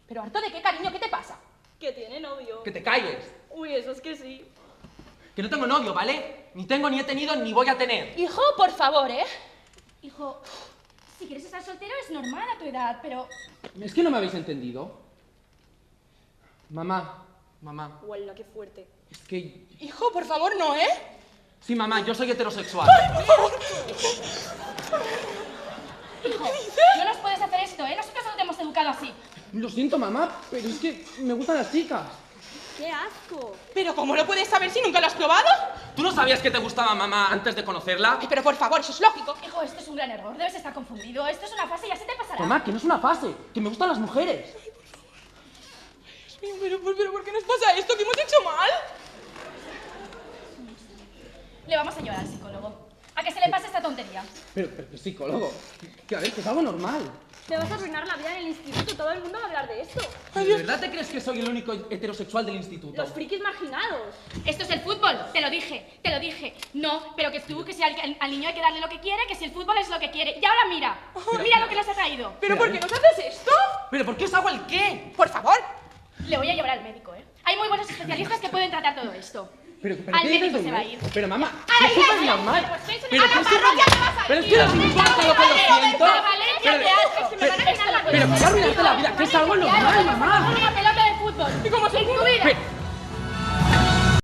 ¿Pero harto de qué, cariño? ¿Qué te pasa? Que tiene novio. Que te calles. Uy, eso es que sí. Que no tengo novio, ¿vale? Ni tengo, ni he tenido, ni voy a tener. Hijo, por favor, ¿eh? Hijo, si quieres estar soltero es normal a tu edad, pero... Es que no me habéis entendido. Mamá. Huela, qué fuerte. Es que... Hijo, por favor, no, ¿eh? Sí, mamá, yo soy heterosexual. Hijo, no nos puedes hacer esto, ¿eh? Nosotros no te hemos educado así. Lo siento, mamá, pero es que me gustan las chicas. ¡Qué asco! ¿Pero cómo lo puedes saber si nunca lo has probado? ¿Tú no sabías que te gustaba mamá antes de conocerla? Ay, pero por favor, eso es lógico. Hijo, esto es un gran error. Debes estar confundido. Esto es una fase y ya se te pasará. Mamá, que no es una fase, que me gustan las mujeres. Pero ¿por qué nos pasa esto? ¿Qué hemos hecho mal? Le vamos a llevar al psicólogo. A que se le pase esta tontería. Pero psicólogo, que a ver, que es algo normal. Te vas a arruinar la vida en el instituto. Todo el mundo va a hablar de esto. ¿De verdad te crees que soy el único heterosexual del instituto? Los frikis marginados. Esto es el fútbol. Te lo dije. No, pero que tú, que si al niño hay que darle lo que quiere, que si el fútbol es lo que quiere. Y ahora mira. Mira lo que nos ha traído. ¿Pero por qué nos haces esto? ¿Pero por qué os hago el qué? Por favor. Le voy a llevar al médico, ¿eh? Hay muy buenos especialistas que pueden tratar todo esto. Pero Al ¿qué dices médico de se mí? va a ir. Pero mamá, ¡Ay, que es ay, normal. pues ves, Pero a la que es parroquia te vas a Pero es ir. que no importa lo que lo siento. A Valencia te haces, que me van a quitar la Pero que va a arruinarte la vida, que es algo normal, mamá. Una pelota de fútbol. ¿Y cómo se En tu ocurre? vida.